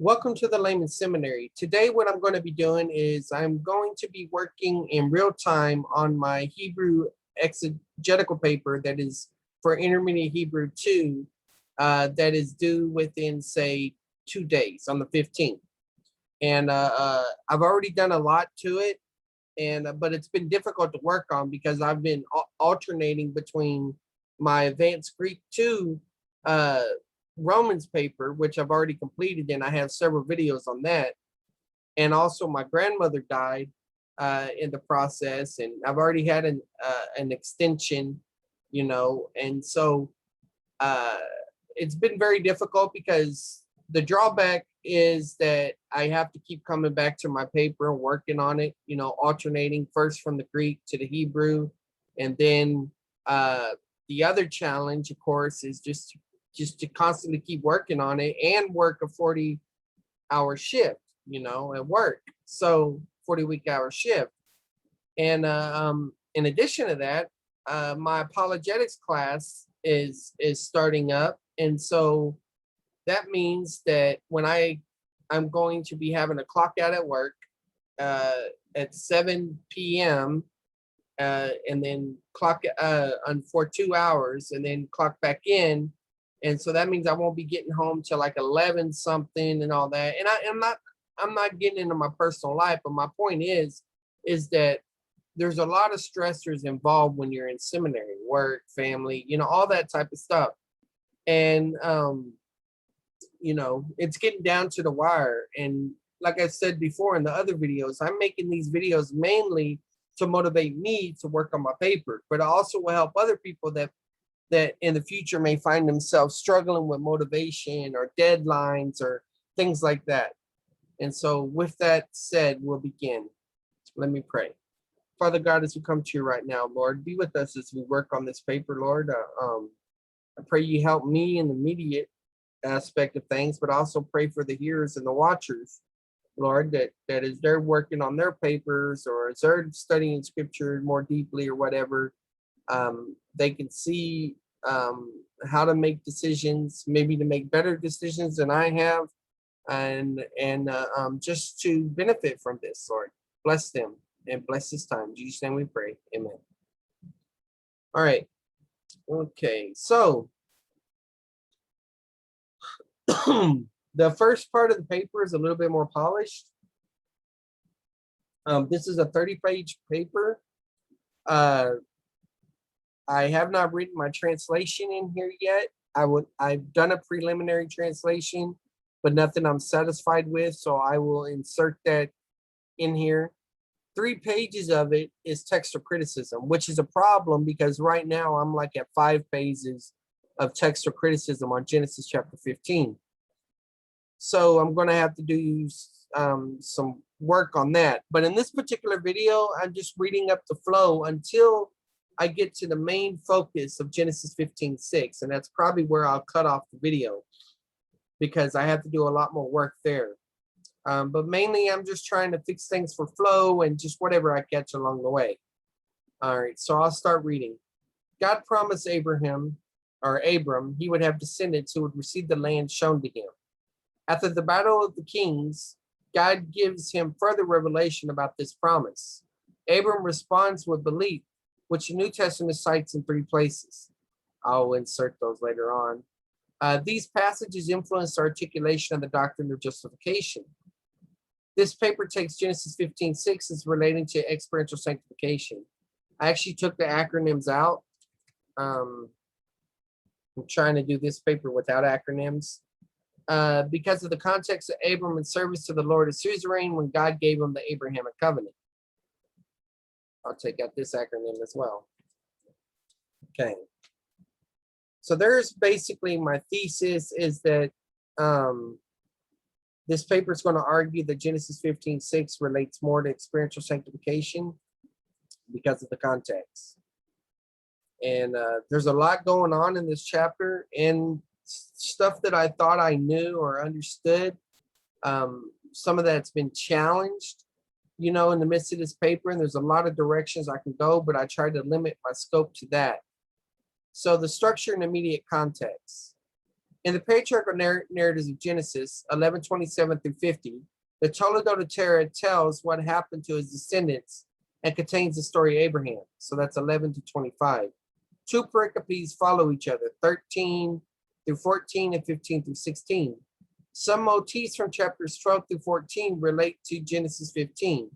Welcome to the Layman Seminary. Today what I'm going to be doing is I'm going to be working in real time on my Hebrew exegetical paper that is for Intermediate Hebrew 2 that is due within, say, 2 days on the 15th. And I've already done a lot to it, but it's been difficult to work on because I've been alternating between my Advanced Greek 2 Romans paper, which I've already completed, and I have several videos on that. And also my grandmother died in the process, and I've already had an extension, and so it's been very difficult because the drawback is that I have to keep coming back to my paper and working on it, alternating first from the Greek to the Hebrew. And then the other challenge, of course, is just to constantly keep working on it and work a 40-hour shift, at work. So 40-week-hour shift. And in addition to that, my apologetics class is starting up. And so that means that when I'm going to be having a clock out at work at 7 p.m. And then clock on for 2 hours and then clock back in. And so that means I won't be getting home till like 11 something and all that. And I'm not getting into my personal life, but my point is that there's a lot of stressors involved when you're in seminary, work, family, all that type of stuff. And it's getting down to the wire. And like I said before in the other videos, I'm making these videos mainly to motivate me to work on my paper, but it also will help other people that in the future may find themselves struggling with motivation or deadlines or things like that. And so with that said, we'll begin. Let me pray. Father God, as we come to you right now, Lord, be with us as we work on this paper, Lord. I pray you help me in the immediate aspect of things, but also pray for the hearers and the watchers, Lord, that as they're working on their papers or as they're studying scripture more deeply or whatever, they can see how to make decisions, maybe to make better decisions than I have, and just to benefit from this, Lord. Bless them and bless this time. In Jesus' name we pray. Amen. All right. Okay. So the first part of the paper is a little bit more polished. This is a 30-page paper. I have not written my translation in here yet. I've done a preliminary translation, but nothing I'm satisfied with, so I will insert that in here. 3 pages of it is textual criticism, which is a problem because right now I'm like at 5 pages of textual criticism on Genesis chapter 15. So I'm going to have to do some work on that. But in this particular video, I'm just reading up the flow until I get to the main focus of Genesis 15:6, and that's probably where I'll cut off the video because I have to do a lot more work there. But mainly I'm just trying to fix things for flow and just whatever I catch along the way. All right, so I'll start reading. God promised Abram he would have descendants who would receive the land shown to him. After the battle of the kings, God gives him further revelation about this promise. Abram responds with belief, which the New Testament cites in 3 places. I'll insert those later on. These passages influence the articulation of the doctrine of justification. This paper takes Genesis 15:6 as relating to experiential sanctification. I actually took the acronyms out. I'm trying to do this paper without acronyms because of the context of Abram and service to the Lord as suzerain when God gave him the Abrahamic covenant. I'll take out this acronym as well. Okay. So there's basically my thesis is that this paper is going to argue that Genesis 15:6 relates more to experiential sanctification because of the context. And there's a lot going on in this chapter and stuff that I thought I knew or understood. Some of that's been challenged, in the midst of this paper, and there's a lot of directions I can go, but I tried to limit my scope to that. So the structure and immediate context. In the patriarchal narratives of Genesis 11:27 through 50, the Toledo de Terra tells what happened to his descendants and contains the story of Abraham. So that's 11 to 25. Two pericopes follow each other, 13 through 14 and 15 through 16. Some motifs from chapters 12 through 14 relate to Genesis 15.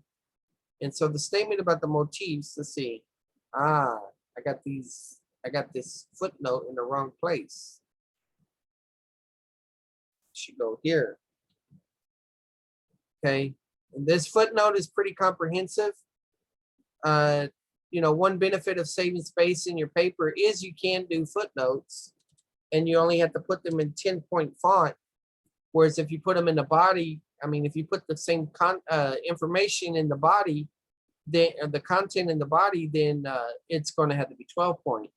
And so the statement about the motifs, let's see. I got this footnote in the wrong place. Should go here. Okay, and this footnote is pretty comprehensive. One benefit of saving space in your paper is you can do footnotes, and you only have to put them in 10-point font. Whereas if you put them in the body, if you put the same information in the body, then the content in the body, then it's going to have to be 12-point.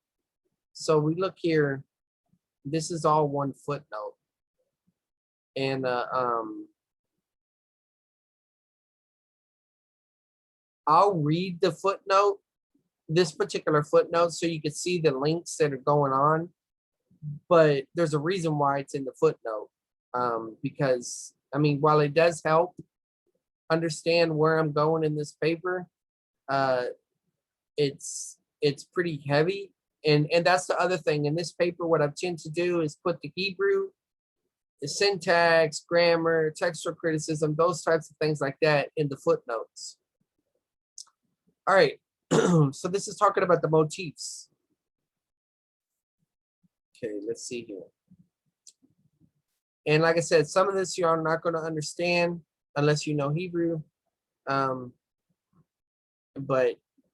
So we look here. This is all one footnote. And I'll read the footnote, this particular footnote, so you can see the links that are going on. But there's a reason why it's in the footnote. Because, while it does help understand where I'm going in this paper, it's pretty heavy. And that's the other thing. In this paper, what I tend to do is put the Hebrew, the syntax, grammar, textual criticism, those types of things like that in the footnotes. All right, so this is talking about the motifs. Okay, let's see here. And like I said, some of this you are not going to understand unless you know Hebrew. But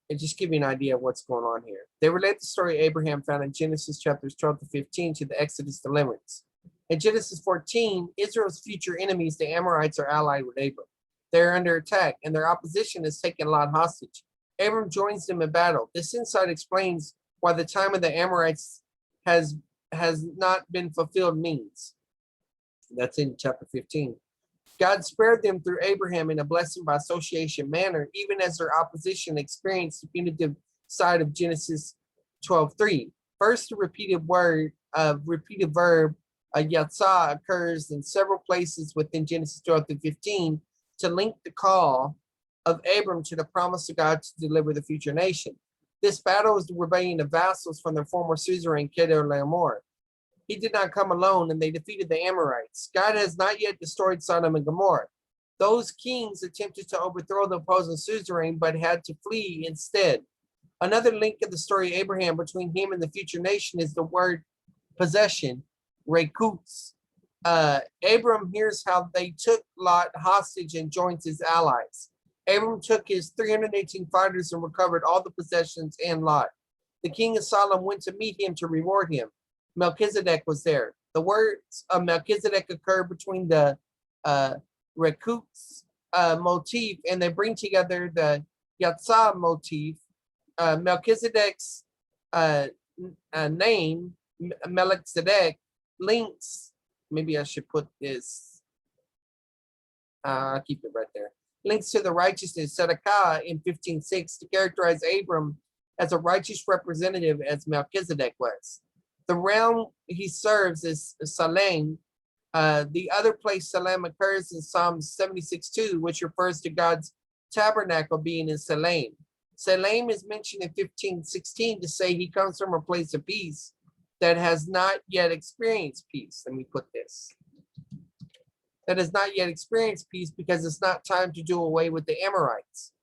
it just gives you an idea of what's going on here. They relate the story of Abraham found in Genesis chapters 12 to 15 to the Exodus deliverance. In Genesis 14, Israel's future enemies, the Amorites, are allied with Abram. They're under attack, and their opposition has taken Lot hostage. Abram joins them in battle. This insight explains why the time of the Amorites has not been fulfilled means. That's in chapter 15. God spared them through Abraham in a blessing by association manner, even as their opposition experienced the punitive side of Genesis 12:3. First, the repeated verb yatzah occurs in several places within Genesis 12 through 15 to link the call of Abram to the promise of God to deliver the future nation. This battle is the rebellion of vassals from their former suzerain Kedorlaomer. He did not come alone, and they defeated the Amorites. God has not yet destroyed Sodom and Gomorrah. Those kings attempted to overthrow the opposing suzerain, but had to flee instead. Another link in the story of Abraham between him and the future nation is the word possession, rekutz. Abram hears how they took Lot hostage and joins his allies. Abram took his 318 fighters and recovered all the possessions and Lot. The king of Sodom went to meet him to reward him. Melchizedek was there. The words of Melchizedek occur between the rekutz motif, and they bring together the yatzah motif. Melchizedek's name, Melchizedek, links, maybe I should put this, I'll keep it right there, links to the righteousness, Tzedakah, in 15:6 to characterize Abram as a righteous representative as Melchizedek was. The realm he serves is Salem. The other place Salem occurs in Psalm 76:2, which refers to God's tabernacle being in Salem. Salem is mentioned in 15:16 to say he comes from a place of peace that has not yet experienced peace. Let me put this. That has not yet experienced peace because it's not time to do away with the Amorites.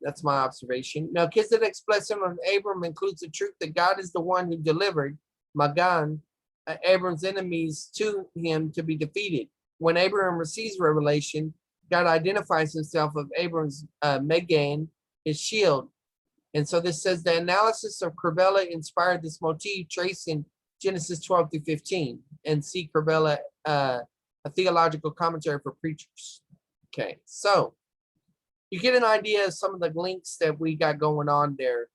That's my observation. Melchizedek's blessing on Abram includes the truth that God is the one who delivered Magan, Abram's enemies, to him to be defeated. When Abraham receives revelation, God identifies himself of Abram's Magan, his shield. And so this says the analysis of Corbella inspired this motif traced in Genesis 12 through 15. And see Corbella, a theological commentary for preachers. Okay, so you get an idea of some of the links that we got going on there.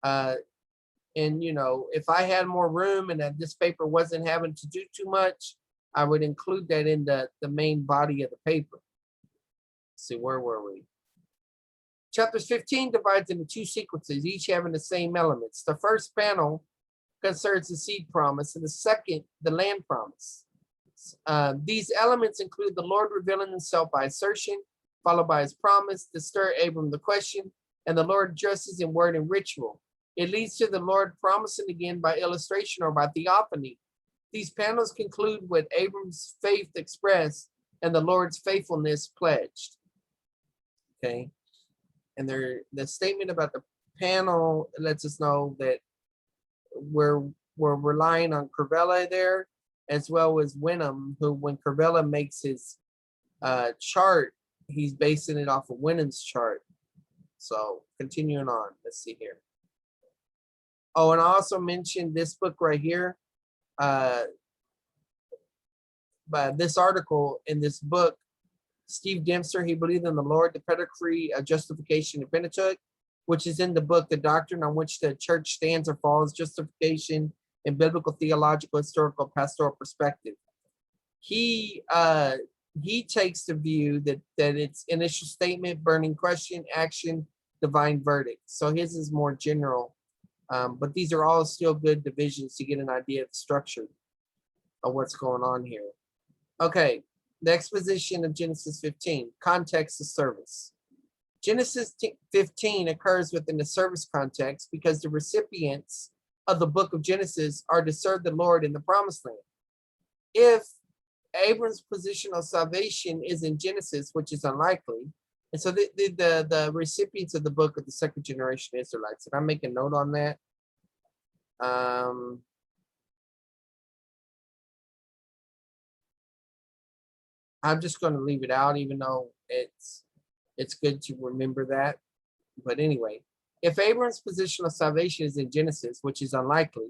And, if I had more room and that this paper wasn't having to do too much, I would include that in the main body of the paper. Let's see, where were we? Chapters 15 divides into two sequences, each having the same elements. The first panel concerns the seed promise, and the second, the land promise. These elements include the Lord revealing himself by assertion, followed by his promise to stir Abram the question, and the Lord addresses in word and ritual. It leads to the Lord promising again by illustration or by theophany. These panels conclude with Abram's faith expressed and the Lord's faithfulness pledged. Okay. And the statement about the panel lets us know that we're relying on Cravella there, as well as Wenham, who when Cravella makes his chart, he's basing it off of Wenham's chart. So continuing on, let's see here. Oh, and I also mentioned this book right here. But this article in this book, Steve Dempster, he believed in the Lord, the pedigree of justification in Pentateuch, which is in the book, The Doctrine on Which the Church Stands or Falls, Justification in Biblical, Theological, Historical, Pastoral Perspective. He takes the view that it's initial statement, burning question, action, divine verdict. So his is more general, but these are all still good divisions to get an idea of the structure of what's going on here. Okay, the exposition of Genesis 15, context of service. Genesis 15 occurs within the service context because the recipients of the book of Genesis are to serve the Lord in the promised land. If Abram's position of salvation is in Genesis, which is unlikely, and so the recipients of the book of the second generation Israelites, and I'm making a note on that. I'm just going to leave it out, even though it's good to remember that. But anyway, if Abram's position of salvation is in Genesis, which is unlikely,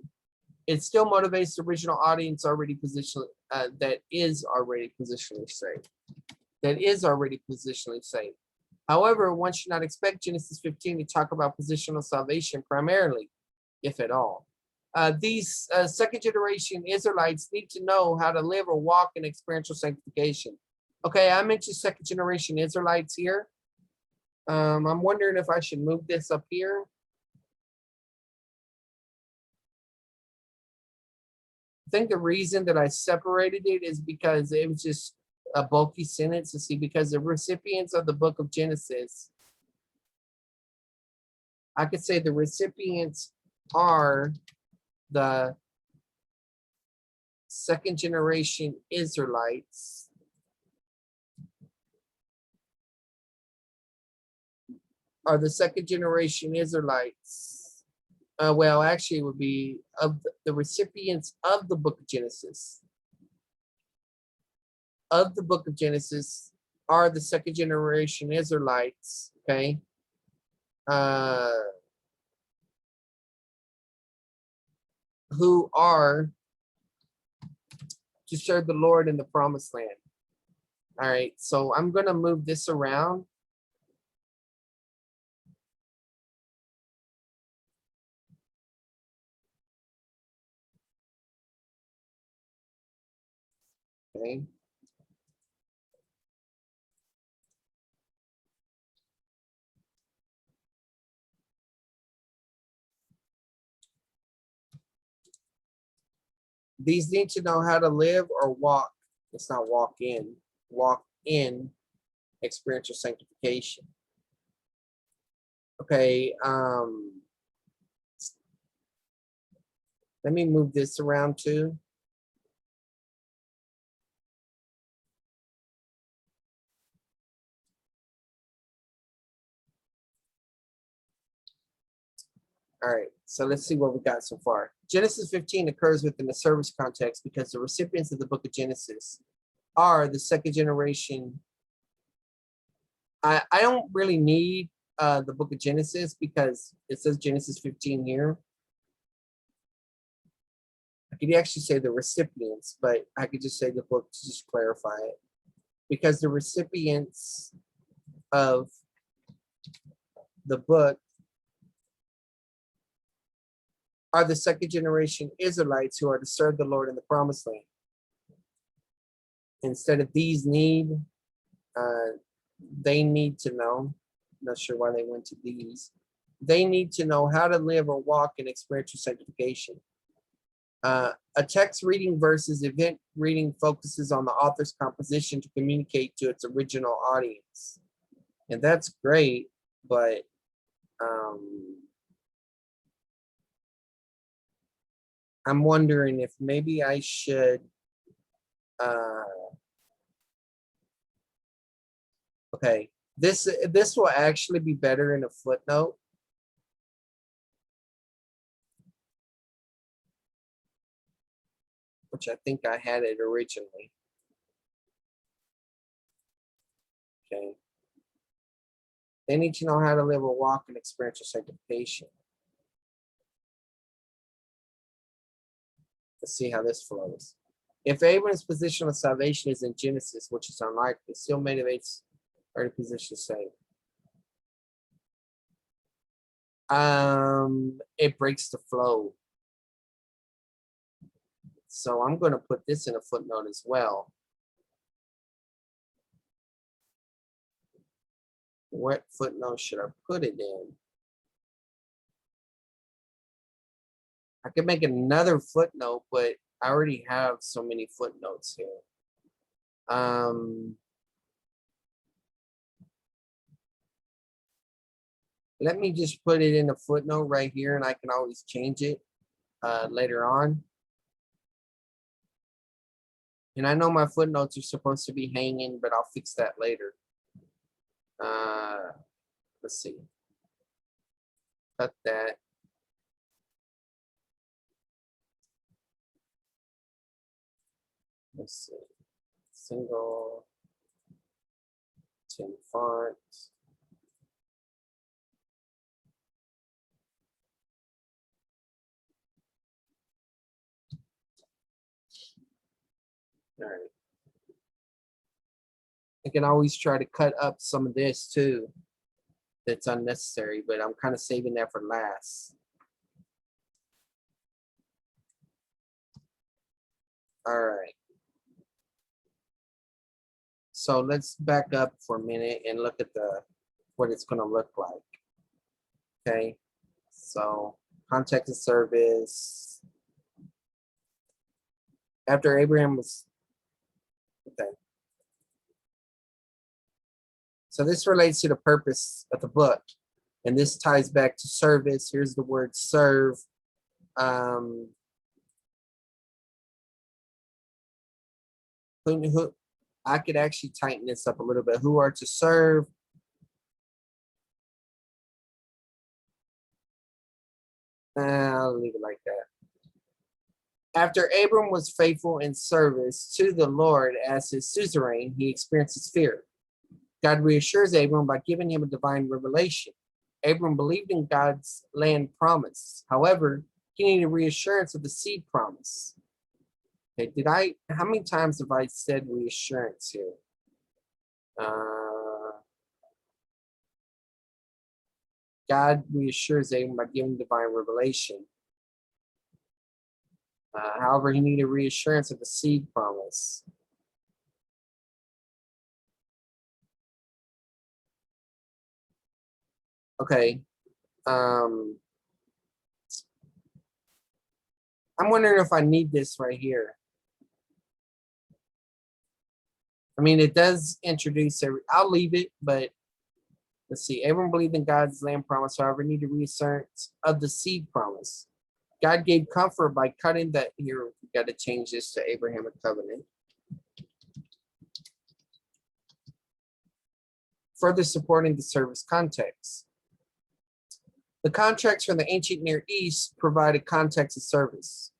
it still motivates the original audience already positionally that is already positionally saved. However, one should not expect Genesis 15 to talk about positional salvation primarily, if at all. These second generation Israelites need to know how to live or walk in experiential sanctification. Okay, I mentioned second generation Israelites here. I'm wondering if I should move this up here. I think the reason that I separated it is because it was just a bulky sentence to see, because the recipients of the book of Genesis, I could say the recipients are the second generation Israelites well, actually it would be of the recipients of the book of Genesis. Of the book of Genesis are the second generation Israelites, okay? Who are to serve the Lord in the promised land. All right, so I'm going to move this around. Okay. These need to know how to live or walk. It's not walk in experiential sanctification. Okay, let me move this around too. All right, so let's see what we got so far. Genesis 15 occurs within the service context because the recipients of the book of Genesis are the second generation. I don't really need the book of Genesis because it says Genesis 15 here. I could actually say the recipients, but I could just say the book to just clarify it. Because the recipients of the book are the second generation Israelites who are to serve the Lord in the promised land. Instead of these need, they need to know. I'm not sure why they went to these. They need to know how to live or walk in experiential sanctification. A text reading versus event reading focuses on the author's composition to communicate to its original audience. And that's great, but I'm wondering if maybe I should okay, this will actually be better in a footnote. Which I think I had it originally. Okay. They need to know how to live a walk and experiential sanctification. Let's see how this flows. If Abraham's position of salvation is in Genesis, which is unlikely, still motivates her position to say. It breaks the flow. So I'm going to put this in a footnote as well. What footnote should I put it in? I could make another footnote, but I already have so many footnotes here. Let me just put it in a footnote right here, and I can always change it later on. And I know my footnotes are supposed to be hanging, but I'll fix that later. Let's see. Cut that. Let's see. Single 10 font. All right. I can always try to cut up some of this too. That's unnecessary, but I'm kind of saving that for last. All right. So let's back up for a minute and look at what it's going to look like. Okay. So context of service. After Abraham was, okay. So this relates to the purpose of the book. And this ties back to service. Here's the word serve. Who I could actually tighten this up a little bit. Who are to serve? I'll leave it like that. After Abram was faithful in service to the Lord as his suzerain, he experiences fear. God reassures Abram by giving him a divine revelation. Abram believed in God's land promise. However, he needed reassurance of the seed promise. Okay, how many times have I said reassurance here? God reassures Abram by giving divine revelation. However, he needed reassurance of the seed promise. Okay. I'm wondering if I need this right here. I mean, it does introduce I'll leave it, but let's see. Abram believed in God's land promise, however, needed reassurance of the seed promise. God gave comfort by cutting that. Here, we got to change this to Abrahamic covenant. Further supporting the service context. The contracts from the ancient Near East provide a context of service.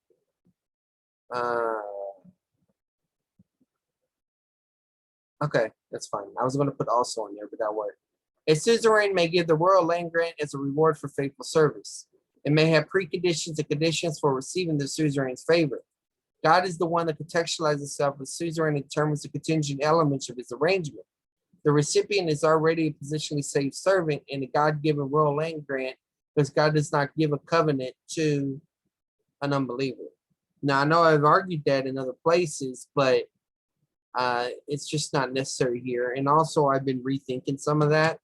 Okay, that's fine. I was going to put also in there, but that worked. A suzerain may give the royal land grant as a reward for faithful service. It may have preconditions and conditions for receiving the suzerain's favor. God is the one that contextualizes himself as suzerain and determines the contingent elements of his arrangement. The recipient is already a positionally saved servant in a God-given royal land grant because God does not give a covenant to an unbeliever. Now, I know I've argued that in other places, but it's just not necessary here. And also, I've been rethinking some of that.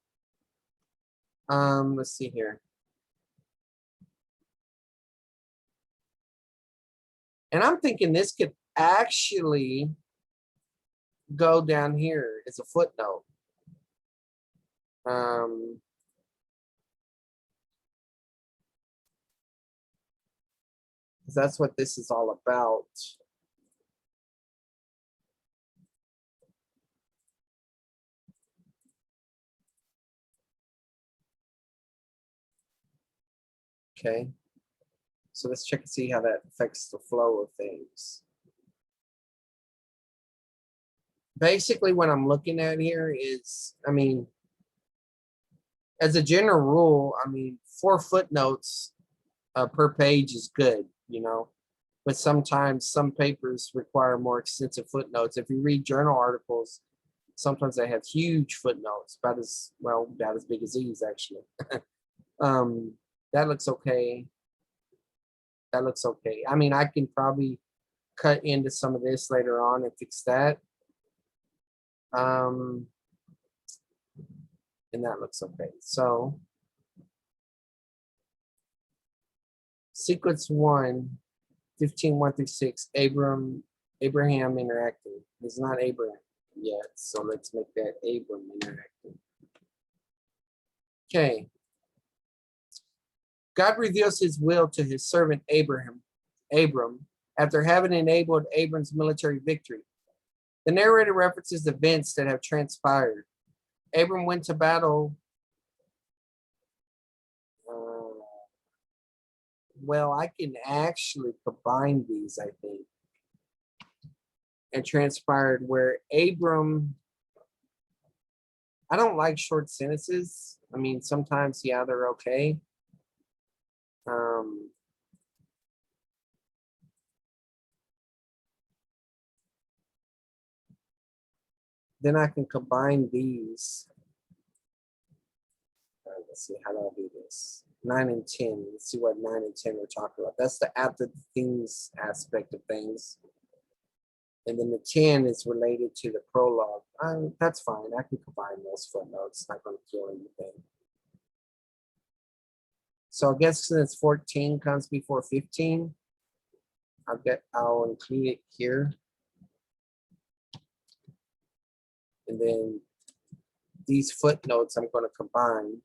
Let's see here. And I'm thinking this could actually go down here as a footnote. 'Cause that's what this is all about. Okay. So let's check and see how that affects the flow of things. Basically, what I'm looking at here is, I mean, as a general rule, I mean, 4 footnotes per page is good, you know, but sometimes some papers require more extensive footnotes. If you read journal articles, sometimes they have huge footnotes, about as big as these actually. That looks okay. That looks okay. I mean, I can probably cut into some of this later on and fix that. And that looks okay. So sequence 1, 15, 1 through 6, Abraham interacting. It's not Abraham yet, so let's make that Abram interacting. Okay. God reveals his will to his servant Abram, after having enabled Abram's military victory. The narrator references events that have transpired. Abram went to battle. Well, I can actually combine these, I think. And transpired where Abram, I don't like short sentences. I mean, sometimes, yeah, they're okay. Then I can combine these. Let's see, how do I do this? 9 and 10. Let's see what 9 and 10 we're talking about. That's the after the things aspect of things. And then the 10 is related to the prologue. That's fine. I can combine those footnotes. It's not going to kill anything. So I guess since 14 comes before 15, I'll include it here. And then these footnotes I'm going to combine.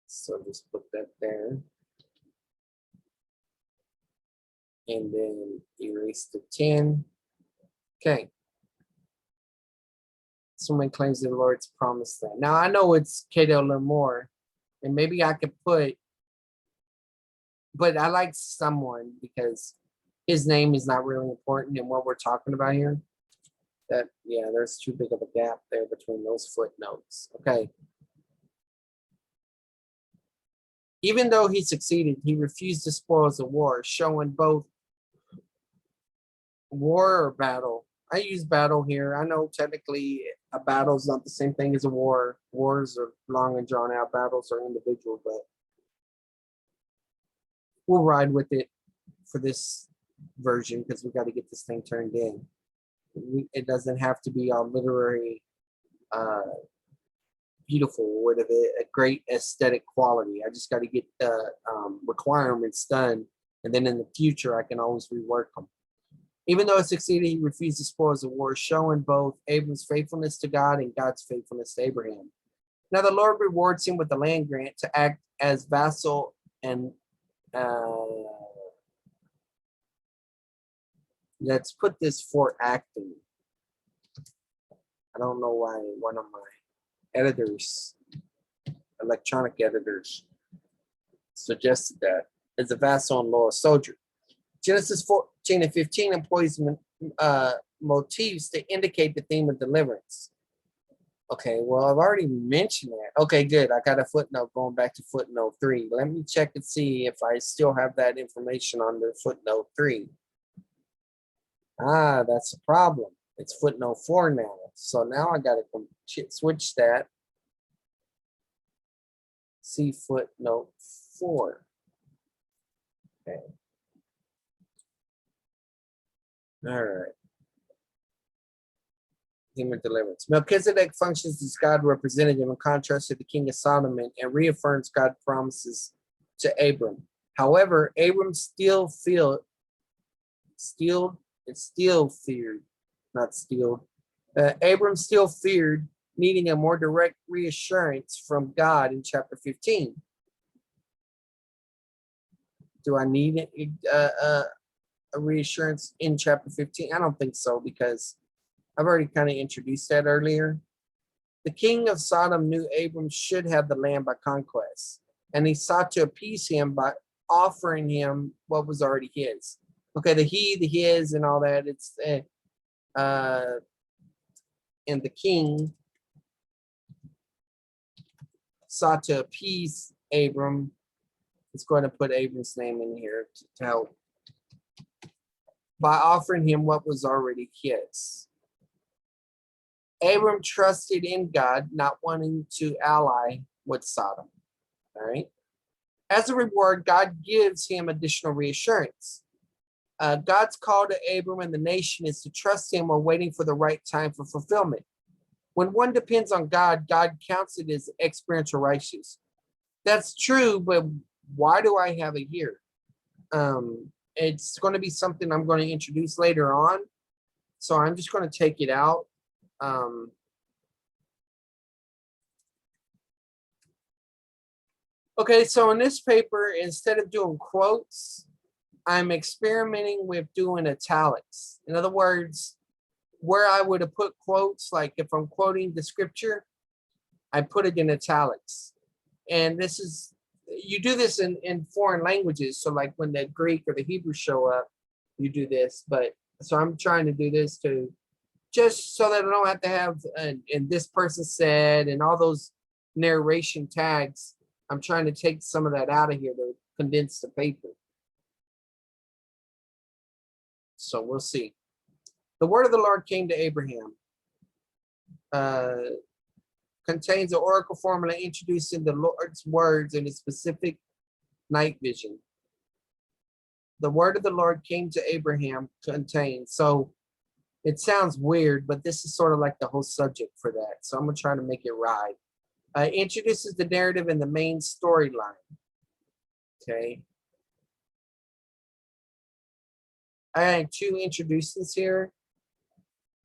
So just put that there. And then erase the 10. Okay. Someone claims the Lord's promised that. Now I know it's Cato Lemore, and maybe I could put, but I like someone because his name is not really important in what we're talking about here. That, yeah, there's too big of a gap there between those footnotes. Okay. Even though he succeeded, he refused the spoils of war, showing both war or battle. I use battle here. I know technically a battle is not the same thing as a war. Wars are long and drawn out. Battles are individual, but we'll ride with it for this version because we got to get this thing turned in. It doesn't have to be all literary, beautiful with a great aesthetic quality. I just got to get the requirements done, and then in the future I can always rework them. Even though it succeeded, he refused the spoils of war, showing both Abram's faithfulness to God and God's faithfulness to Abraham. Now the Lord rewards him with the land grant to act as vassal and let's put this for acting. I don't know why one of my editors, electronic editors, suggested that as a vassal and loyal soldier. Genesis 14 and 15 employs motifs to indicate the theme of deliverance. Okay, well, I've already mentioned that. Okay, good. I got a footnote going back to footnote 3. Let me check and see if I still have that information on the footnote 3. Ah, that's a problem. It's footnote 4 now. So now I got to switch that. See footnote 4. Okay. All right. Theme of deliverance. Melchizedek functions as God's representative in contrast to the king of Solomon and reaffirms God's promises to Abram. However, Abram still feared, not stealed. Abram still feared needing a more direct reassurance from God in chapter 15. Do I need a reassurance in chapter 15? I don't think so, because I've already kind of introduced that earlier. The king of Sodom knew Abram should have the land by conquest, and he sought to appease him by offering him what was already his. Okay, the he, the his, and all that. It's and the king sought to appease Abram. It's going to put Abram's name in here to help, by offering him what was already his. Abram trusted in God, not wanting to ally with Sodom. All right. As a reward, God gives him additional reassurance. God's call to Abram and the nation is to trust him while waiting for the right time for fulfillment. When one depends on God, God counts it as experiential righteousness. That's true, but why do I have it here? It's going to be something I'm going to introduce later on, so I'm just going to take it out. Okay, so in this paper, instead of doing quotes, I'm experimenting with doing italics. In other words, where I would have put quotes, like if I'm quoting the scripture, I put it in italics. And this is, you do this in foreign languages. So like when the Greek or the Hebrew show up, you do this. But so I'm trying to do this to just so that I don't have to have, and this person said, and all those narration tags. I'm trying to take some of that out of here to condense the paper. So we'll see. The word of the Lord came to Abraham. Contains an oracle formula introducing the Lord's words in a specific night vision. The word of the Lord came to Abraham contains. So it sounds weird, but this is sort of like the whole subject for that. So I'm going to try to make it right. Introduces the narrative and the main storyline. Okay. I had two introductions here,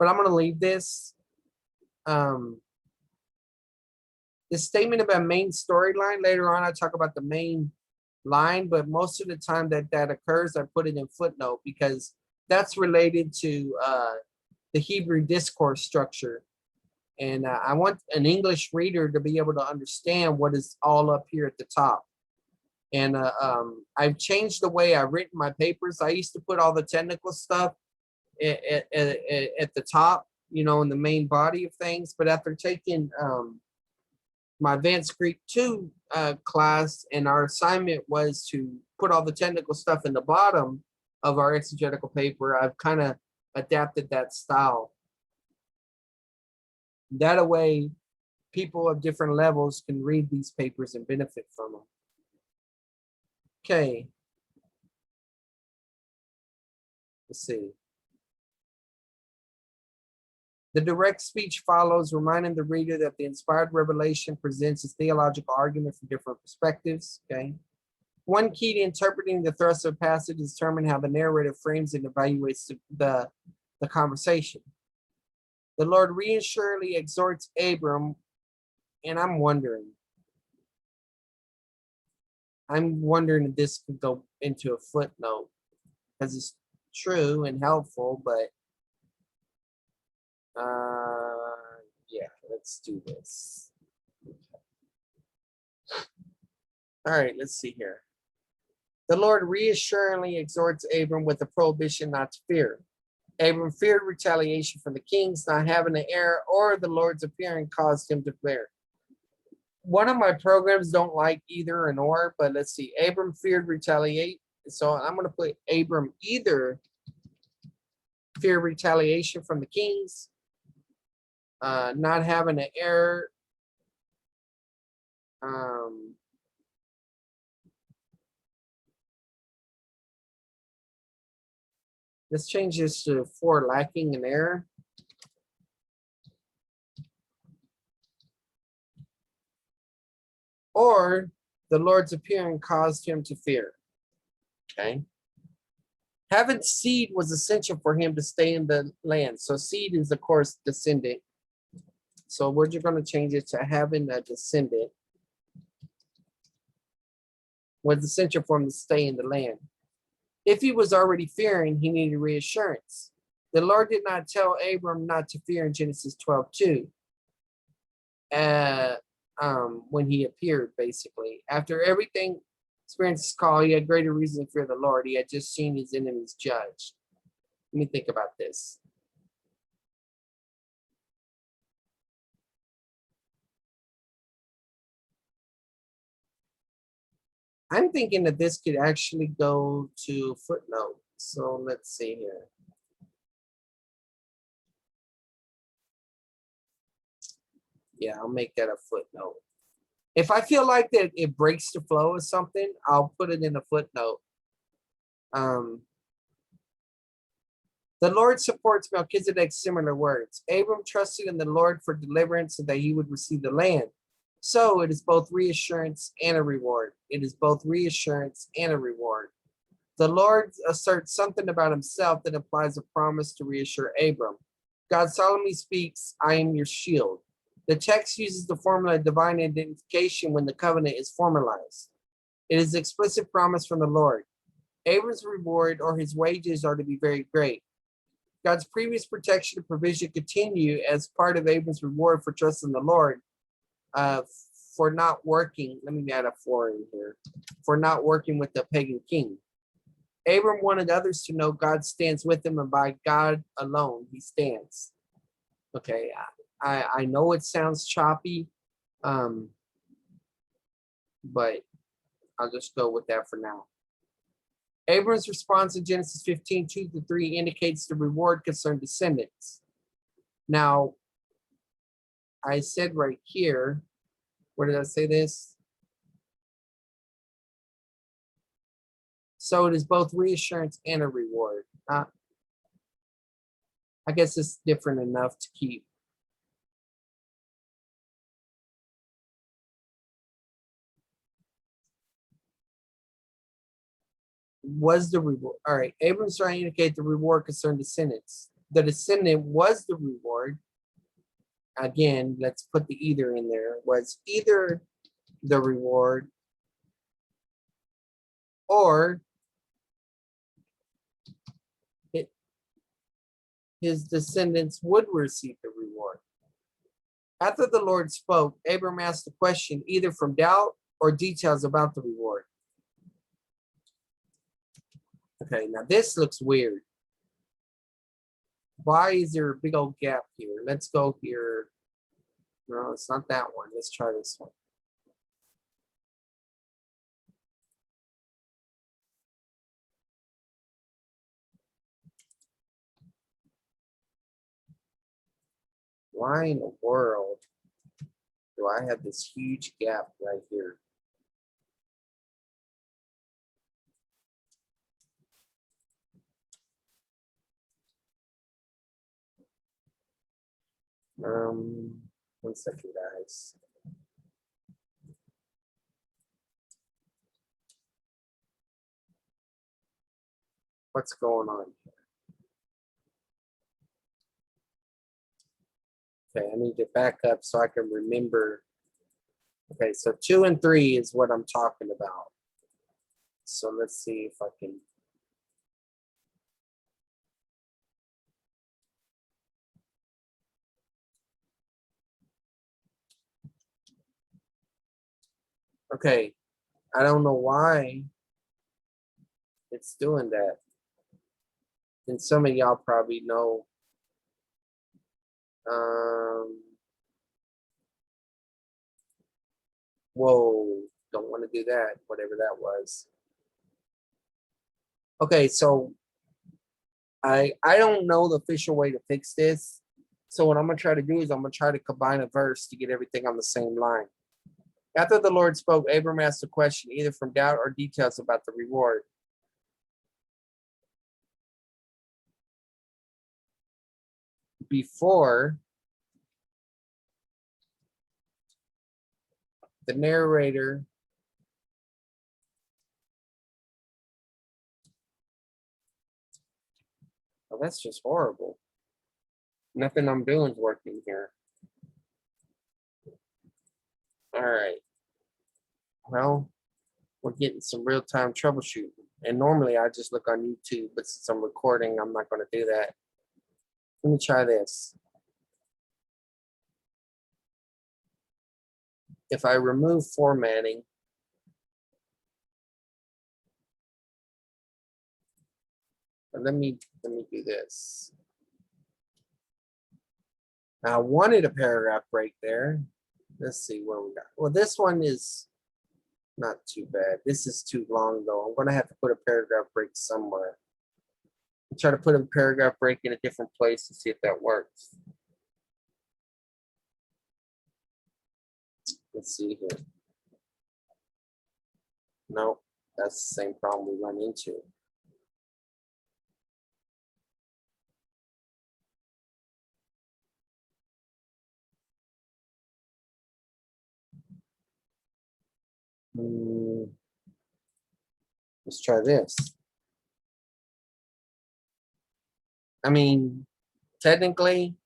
but I'm going to leave this. The statement about main storyline, later on I talk about the main line, but most of the time that occurs, I put it in footnote because that's related to the Hebrew discourse structure. And I want an English reader to be able to understand what is all up here at the top. And I've changed the way I've written my papers. I used to put all the technical stuff at the top, you know, in the main body of things. But after taking my Advanced Greek 2 class, and our assignment was to put all the technical stuff in the bottom of our exegetical paper, I've kind of adapted that style. That way, people of different levels can read these papers and benefit from them. Okay. Let's see. The direct speech follows, reminding the reader that the inspired revelation presents a theological argument from different perspectives. Okay. One key to interpreting the thrust of a passage is determine how the narrator frames and evaluates the conversation. The Lord reassuringly exhorts Abram, and I'm wondering if this could go into a footnote because it's true and helpful, but yeah, let's do this. All right, let's see here. The Lord reassuringly exhorts Abram with a prohibition not to fear. Abram feared retaliation from the kings, not having the heir or the Lord's appearing caused him to fear. One of my programs don't like either and or, but let's see. Abram feared retaliate. So I'm going to put Abram either fear retaliation from the kings, not having an heir, let's change this to for lacking an heir. Or the Lord's appearing caused him to fear. Okay. Having seed was essential for him to stay in the land. So seed is, of course, descendant. So we're just going to change it to having a descendant was essential for him to stay in the land. If he was already fearing, he needed reassurance. The Lord did not tell Abram not to fear in Genesis 12:2. When he appeared, basically. After everything experienced his call, he had greater reason to fear the Lord. He had just seen his enemies judged. Let me think about this. I'm thinking that this could actually go to footnote. So let's see here. Yeah, I'll make that a footnote. If I feel like that it breaks the flow of something, I'll put it in a footnote. The Lord supports Melchizedek's similar words. Abram trusted in the Lord for deliverance so that he would receive the land. So it is both reassurance and a reward. It is both reassurance and a reward. The Lord asserts something about himself that implies a promise to reassure Abram. God solemnly speaks, I am your shield. The text uses the formula of divine identification when the covenant is formalized. It is an explicit promise from the Lord. Abram's reward or his wages are to be very great. God's previous protection and provision continue as part of Abram's reward for trusting the Lord, for not working. Let me add a for in here. For not working with the pagan king. Abram wanted others to know God stands with him, and by God alone he stands. Okay, I know it sounds choppy, but I'll just go with that for now. Abram's response in Genesis 15:2-3 indicates the reward concerned descendants. Now, I said right here, where did I say this? So it is both reassurance and a reward. I guess it's different enough to keep. Was the reward. All right, Abram's trying to indicate the reward concerned descendants. The descendant was the reward. Again, let's put the either in there. Was either the reward or his descendants would receive the reward. After the Lord spoke, Abram asked a question either from doubt or details about the reward. Okay, now this looks weird. Why is there a big old gap here? Let's go here. No, it's not that one. Let's try this one. Why in the world do I have this huge gap right here? One second, guys. What's going on here? Okay, I need to back up so I can remember. Okay, so 2 and 3 is what I'm talking about. So let's see if I can. Okay, I don't know why it's doing that. And some of y'all probably know. Whoa, don't want to do that, whatever that was. Okay, so I don't know the official way to fix this. So what I'm gonna try to do is I'm gonna try to combine a verse to get everything on the same line. After the Lord spoke, Abram asked a question, either from doubt or details about the reward. Before the narrator Oh, that's just horrible. Nothing I'm doing is working here. All right. Well, we're getting some real-time troubleshooting. And normally I just look on YouTube, but since I'm recording, I'm not going to do that. Let me try this. If I remove formatting, let me do this. I wanted a paragraph break there. Let's see what we got. Well, this one is not too bad. This is too long though. I'm gonna have to put a paragraph break somewhere. I'll try to put a paragraph break in a different place and see if that works. Let's see here. No, that's the same problem we run into. Let's try this. I mean, technically,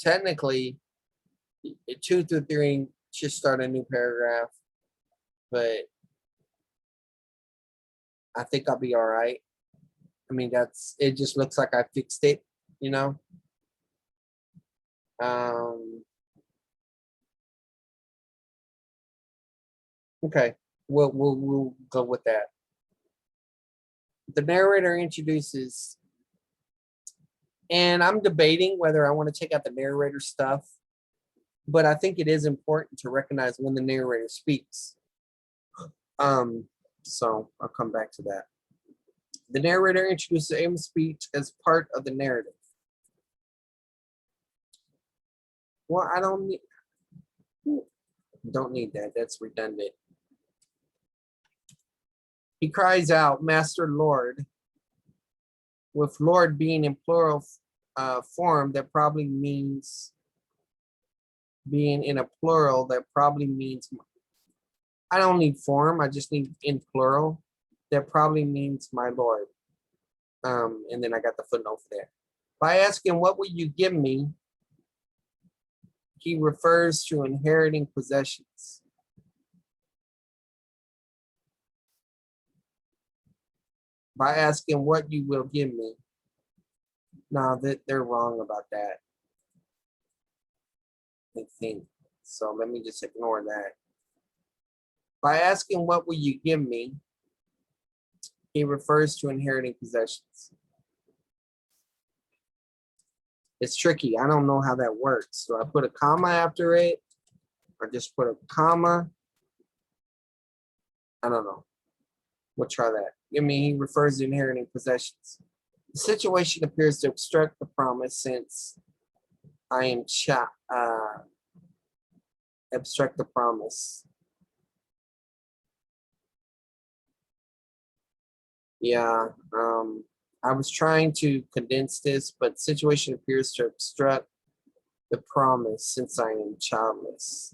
a 2 through 3 should start a new paragraph, but I think I'll be all right. I mean, it just looks like I fixed it, you know? Okay, we'll go with that. The narrator introduces, and I'm debating whether I want to take out the narrator stuff, but I think it is important to recognize when the narrator speaks. So I'll come back to that. The narrator introduces Abram's speech as part of the narrative. Well, I don't need that. That's redundant. He cries out, Master Lord. With Lord being in plural form, that probably means being in a plural, that probably means, I don't need form, I just need in plural. That probably means my Lord. And then I got the footnote for that. By asking, what will you give me? He refers to inheriting possessions. By asking what you will give me. No, they're wrong about that. I think. So let me just ignore that. By asking what will you give me, he refers to inheriting possessions. It's tricky. I don't know how that works. So I put a comma after it, or just put a comma. I don't know. We'll try that. I mean, he refers to inheriting possessions. The situation appears to obstruct the promise since I am obstruct the promise. Yeah, I was trying to condense this, but situation appears to obstruct the promise since I am childless.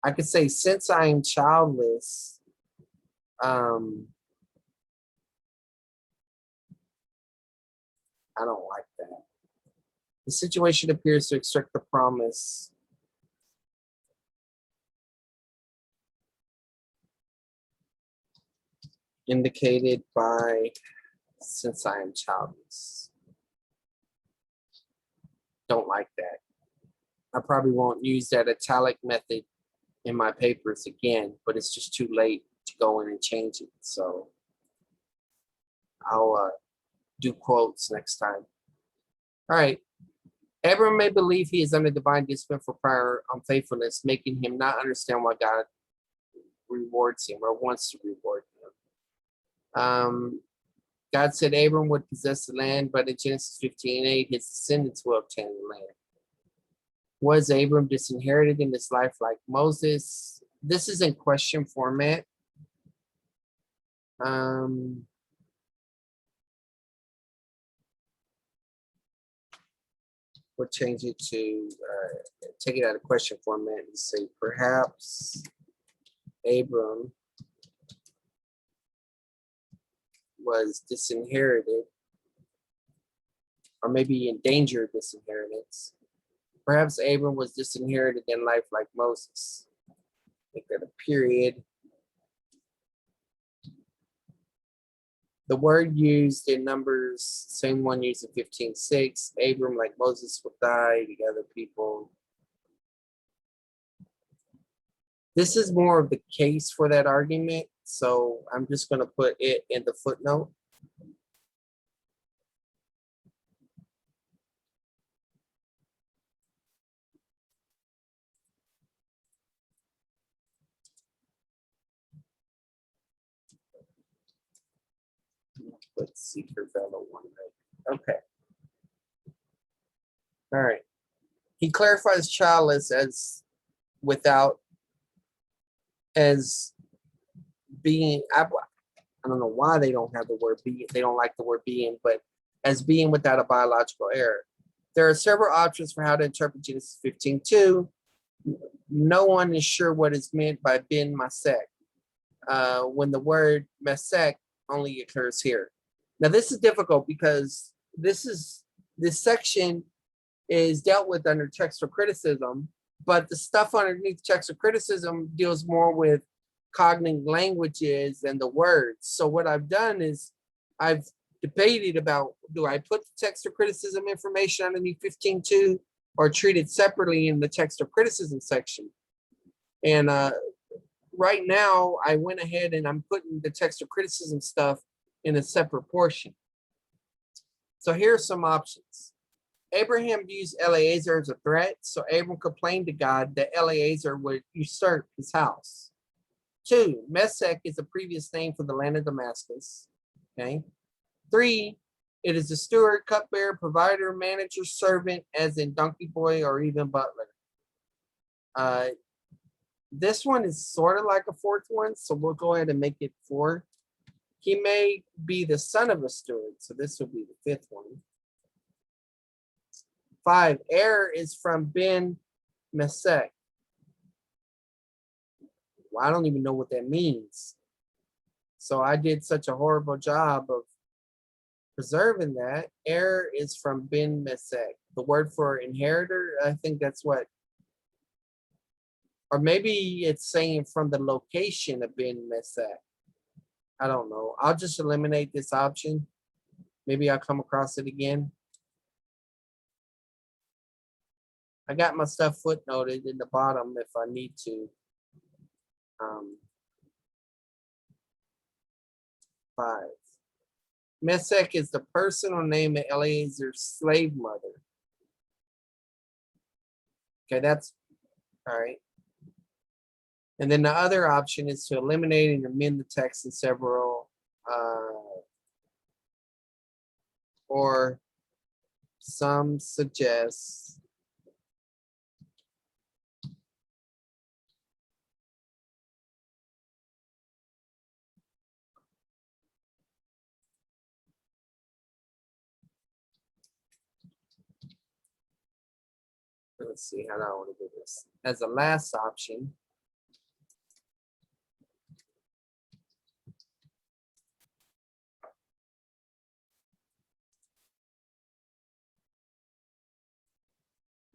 I could say since I am childless, I don't like that. The situation appears to obstruct the promise. Indicated by since I am childless. Don't like that. I probably won't use that italic method in my papers again, but it's just too late to go in and change it. So I'll do quotes next time. All right. Everyone may believe he is under divine discipline for prior unfaithfulness, making him not understand why God rewards him or wants to reward him. God said Abram would possess the land, but in Genesis 15:8, his descendants will obtain the land. Was Abram disinherited in his life like Moses? This is in question format. We'll change it to take it out of question format and say perhaps Abram was disinherited, or maybe in danger of disinheritance. Perhaps Abram was disinherited in life like Moses. Make that a period. The word used in Numbers, same one used in 15:6. Abram, like Moses, will die. The other people. This is more of the case for that argument, so I'm just going to put it in the footnote. Let's see for fellow one right. Okay. All right. He clarifies childless as without as being. I don't know why they don't have the word being. They don't like the word being, but as being without a biological error. There are several options for how to interpret Genesis 15:2. No one is sure what is meant by ben masek, when the word mesek only occurs here. Now this is difficult because this section is dealt with under textual criticism, but the stuff underneath textual criticism deals more with cognate languages and the words. So what I've done is I've debated about, do I put the textual criticism information underneath 15:2 or treat it separately in the textual criticism section? And right now I went ahead and I'm putting the textual criticism stuff in a separate portion. So here are some options. Abraham views Eliezer as a threat, so Abram complained to God that Eliezer would usurp his house. 2, Mesek is a previous name for the land of Damascus. Okay. 3, it is a steward, cupbearer, provider, manager, servant, as in donkey boy or even butler. This one is sort of like a fourth one, so we'll go ahead and make it 4. He may be the son of a steward, so this will be the 5th one. 5, error is from ben mesek. Well, I don't even know what that means. So I did such a horrible job of preserving that. Error is from ben mesek. The word for inheritor, I think that's what, or maybe it's saying from the location of ben mesek. I don't know. I'll just eliminate this option. Maybe I'll come across it again. I got my stuff footnoted in the bottom if I need to. 5. Mesek is the personal name of Eliezer's slave mother. Okay, that's all right. And then the other option is to eliminate and amend the text in several, or some suggest let's see how do I want to do this. As a last option,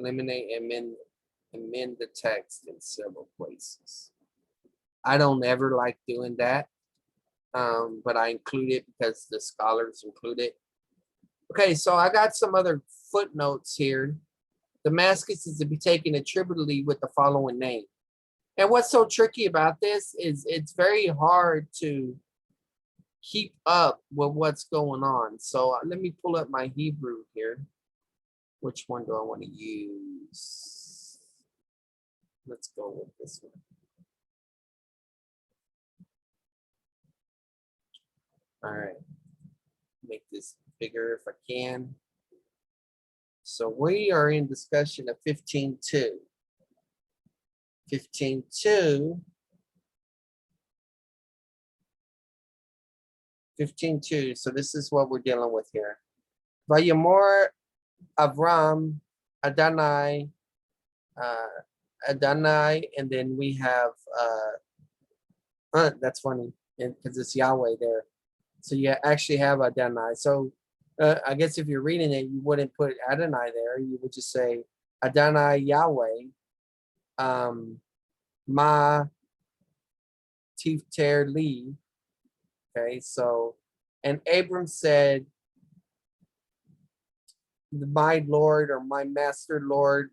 eliminate and amend the text in several places. I don't ever like doing that, but I include it because the scholars include it. Okay, so I got some other footnotes here. Damascus is to be taken attributably with the following name. And what's so tricky about this is it's very hard to keep up with what's going on. So let me pull up my Hebrew here. Which one do I want to use? Let's go with this one. All right. Make this bigger if I can. So we are in discussion of 15:2. 15:2 15:2. So this is what we're dealing with here. Vayamor Avram Adonai, Adonai, and then we have that's funny because it's Yahweh there. So you actually have Adonai. So I guess if you're reading it, you wouldn't put Adonai there. You would just say Adonai Yahweh, Ma Tifter Li. Okay, so, and Abram said, my Lord or my Master Lord,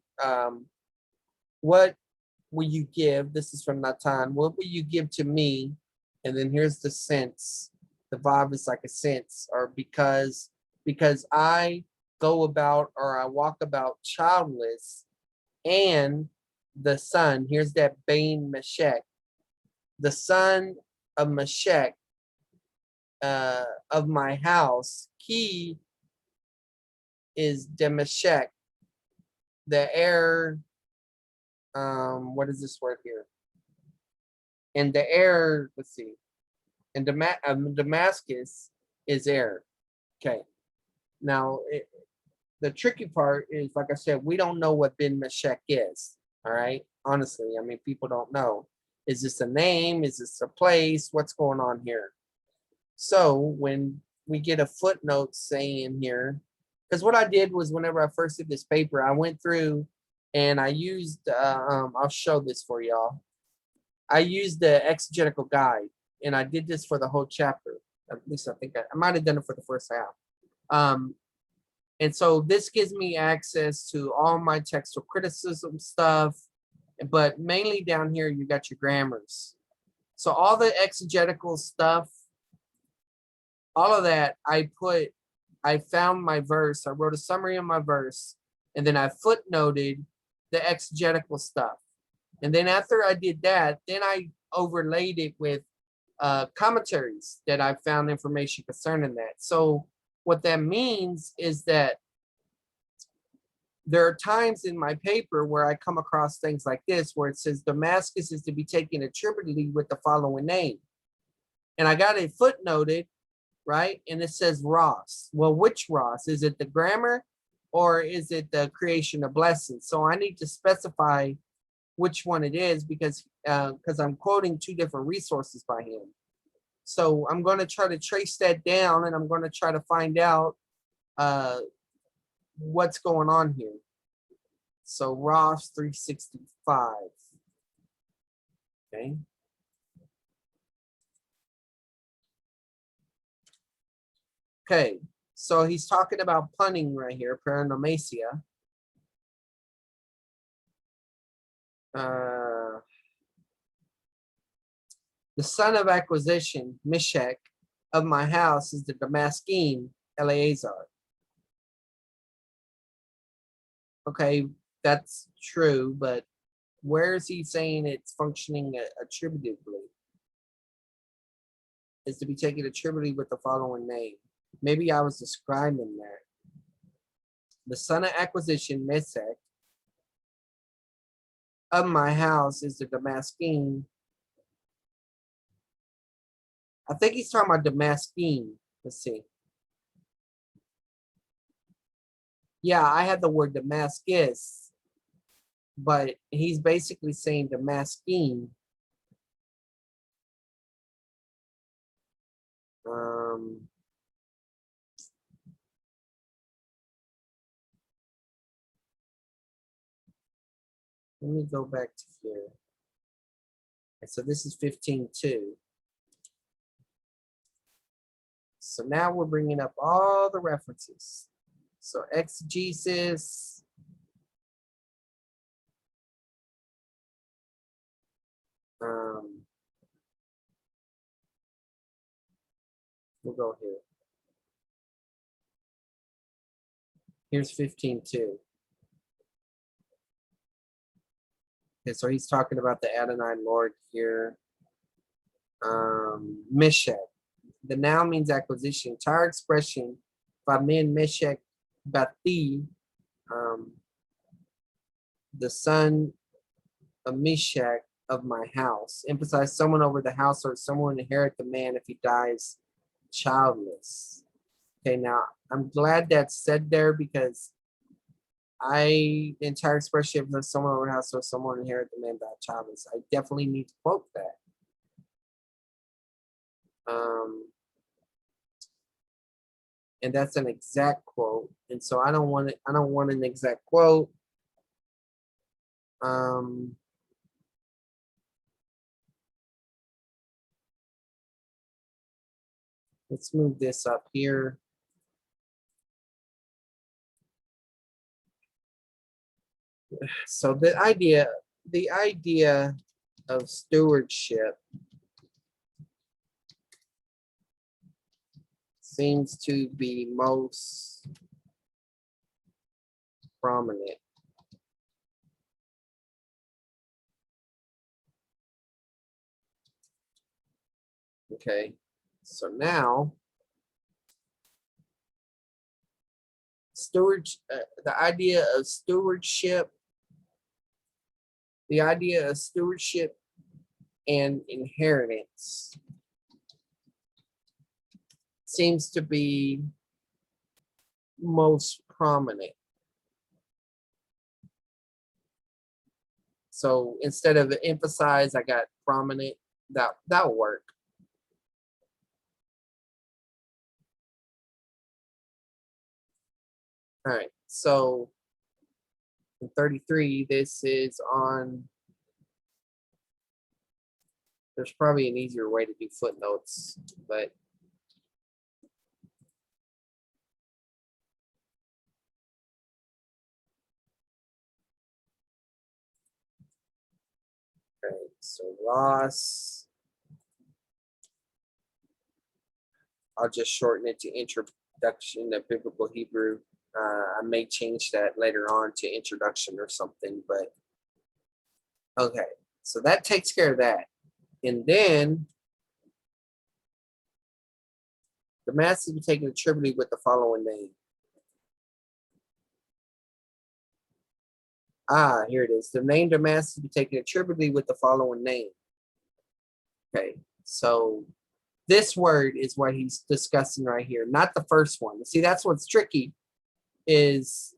what will you give? This is from Natan. What will you give to me? And then here's the sense. The vav is like a sense, or because I go about or I walk about childless, and the son, here's that Bain Meshech, the son of Meshech, of my house, he is Demeshech, the heir. What is this word here? And the heir, let's see, and Damascus is heir. Okay. Now, the tricky part is, like I said, we don't know what Ben Meshech is. All right. Honestly, I mean, people don't know. Is this a name? Is this a place? What's going on here? So when we get a footnote saying here, because what I did was whenever I first did this paper, I went through and I used, I'll show this for y'all. I used the exegetical guide, and I did this for the whole chapter. At least I think I might have done it for the first half. And so this gives me access to all my textual criticism stuff, but mainly down here, you got your grammars. So all the exegetical stuff, all of that, I found my verse, I wrote a summary of my verse, and then I footnoted the exegetical stuff. And then after I did that, then I overlaid it with commentaries that I found information concerning that. So what that means is that there are times in my paper where I come across things like this, where it says Damascus is to be taken attributably with the following name. And I got it footnoted, right? And it says Ross. Well, which Ross? Is it the grammar or is it the creation of blessings? So I need to specify which one it is because I'm quoting two different resources by him. So I'm going to try to trace that down, and I'm going to try to find out what's going on here. So Ross 365. Okay. Okay, so he's talking about punning right here, paranomasia. The son of acquisition, Meshech, of my house is the Damascene, Eleazar. Okay, that's true, but where is he saying it's functioning attributively? Is to be taken attributively with the following name. Maybe I was describing that. The son of acquisition, Meshech, of my house is the Damascene. I think he's talking about Damascene. Let's see. Yeah, I had the word Damascus, but he's basically saying Damascene. Let me go back to here. And so this is 15:2. So now we're bringing up all the references. So exegesis. We'll go here. Here's 15:2. Okay, so he's talking about the Adonai Lord here. Meshech. The noun means acquisition. Entire expression, Vamin Meshech Bati, the son of Meshech of my house. Emphasize someone over the house, or someone inherit the man if he dies childless. Okay, now I'm glad that's said there because the entire expression of someone over house or someone inherit the man died childless. I definitely need to quote that. And that's an exact quote. And so I don't want it, I don't want an exact quote. Let's move this up here. So the idea of stewardship seems to be most prominent. Okay, so now the idea of stewardship and inheritance seems to be most prominent. So instead of emphasize, I got prominent. That'll work. All right, so in 33, this is on, there's probably an easier way to do footnotes, but okay, so Ross, I'll just shorten it to Introduction to Biblical Hebrew. I may change that later on to Introduction or something, but okay, so that takes care of that. And then Damascus be taken attributed with the following name. Ah, here it is. The name Damascus be taken attributed with the following name. Okay, so this word is what he's discussing right here, not the first one. See, that's what's tricky is,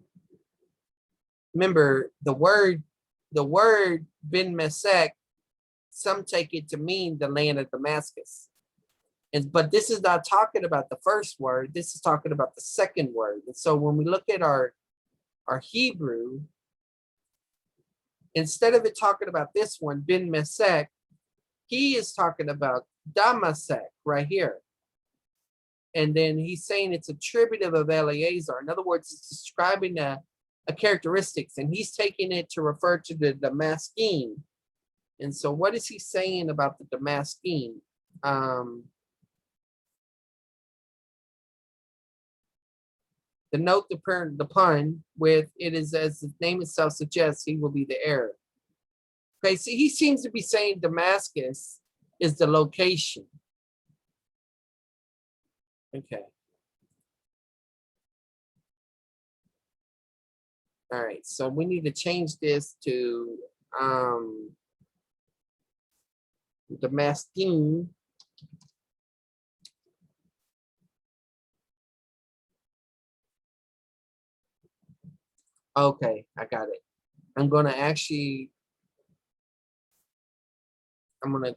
remember the word Ben Mesek, some take it to mean the land of Damascus. But this is not talking about the first word. This is talking about the second word. And so when we look at our Hebrew, instead of it talking about this one, Ben Mesek, he is talking about Damasek right here. And then he's saying it's attributive of Eleazar. In other words, it's describing a characteristics, and he's taking it to refer to the Damascene. And so what is he saying about the Damascene? Denote the pun with it is as the name itself suggests, he will be the heir. Okay, so he seems to be saying Damascus is the location. Okay. All right, so we need to change this to Damascene. Okay, I got it. I'm gonna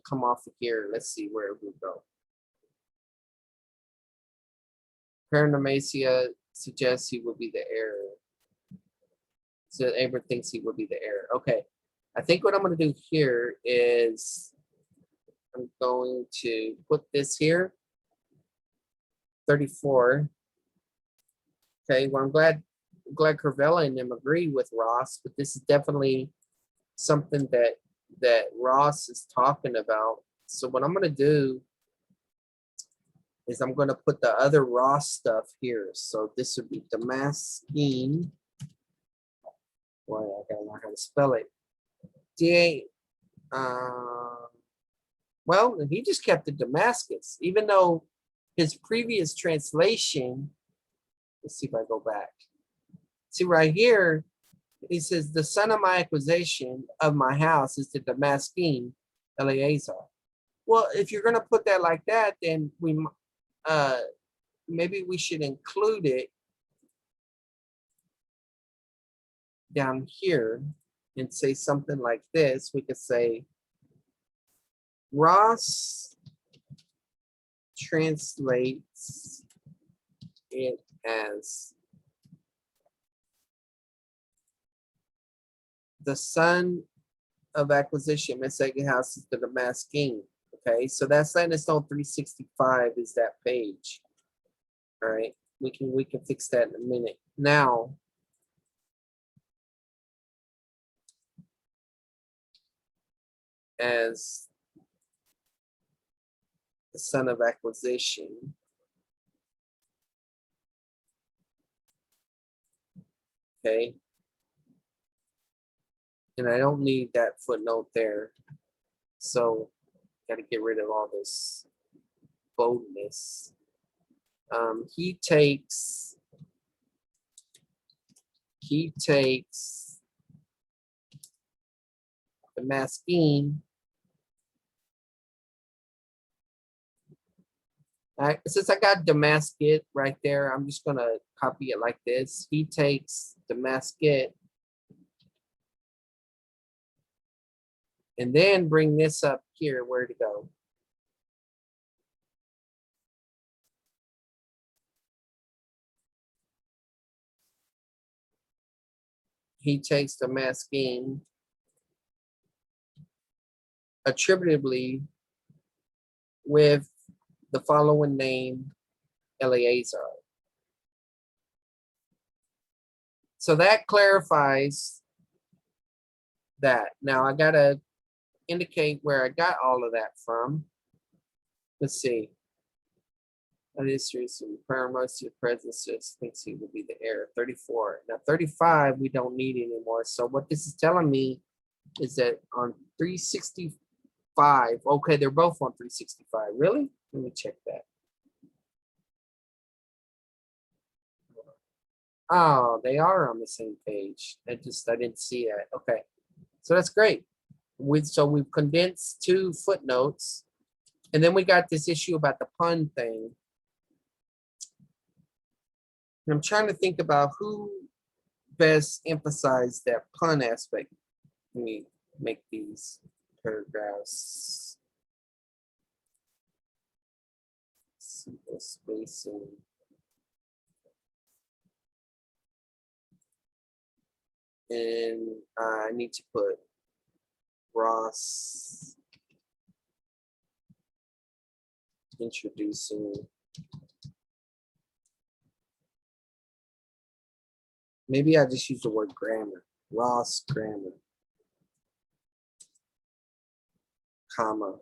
come off of here. Let's see where we go. Paranamasia suggests he will be the heir. So Abram thinks he will be the heir. Okay, I think what I'm gonna do here is I'm going to put this here, 34. Okay, well, I'm glad Carvella and them agree with Ross, but this is definitely something that Ross is talking about. So what I'm going to do is I'm going to put the other Ross stuff here. So this would be Damascene. Boy, I gotta learn how to spell it. Well, he just kept it Damascus, even though his previous translation, let's see if I go back. See right here, he says, the son of my acquisition of my house is the Damascene Eleazar. Well, if you're going to put that like that, then maybe we should include it down here and say something like this. We could say Ross translates it as the son of acquisition, Exegesis is the Damascene. Okay, so that's letting us know 365 is that page. All right, we can fix that in a minute. Now, as the son of acquisition, okay, and I don't need that footnote there, so got to get rid of all this boldness. He takes the Damascene. Since I got Damascus right there, I'm just gonna copy it like this. He takes Damascus and then bring this up here, where to go. He takes Damascene attributably with the following name, Eleazar. So that clarifies that. Now I gotta indicate where I got all of that from. Let's see. That is seriously mercy of presence thinks he will be the heir. 34. Now 35 we don't need anymore. So what this is telling me is that on 365, okay, they're both on 365. Really? Let me check that. Oh, they are on the same page. I didn't see it. Okay, so that's great. So we've condensed 2 footnotes, and then we got this issue about the pun thing. And I'm trying to think about who best emphasized that pun aspect. Let me make these paragraphs simple spacing. And I need to put Ross introducing. Maybe I just use the word grammar. Ross grammar, comma.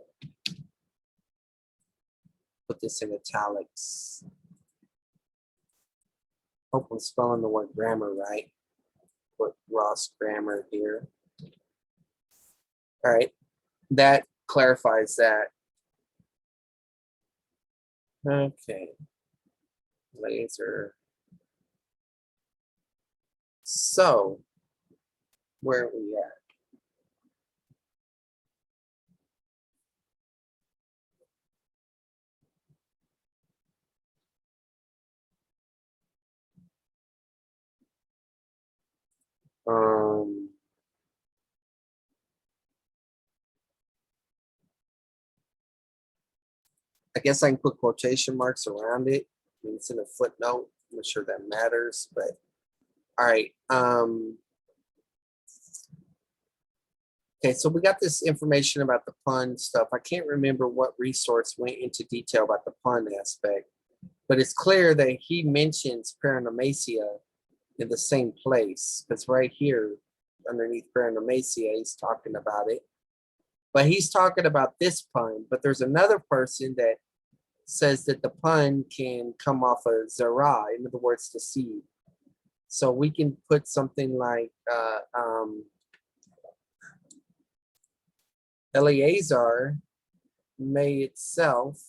Put this in italics. Hope I'm spelling the word grammar right. Put Ross grammar here. All right, that clarifies that. Okay, laser. So, where are we at? I guess I can put quotation marks around it. I mean, it's in a footnote. I'm not sure that matters, but all right. Okay, so we got this information about the pun stuff. I can't remember what resource went into detail about the pun aspect, but it's clear that he mentions paranomasia in the same place, because right here underneath paranomasia, he's talking about it. But he's talking about this pun, but there's another person that says that the pun can come off of zara, in other words, the seed. So we can put something like Eleazar may itself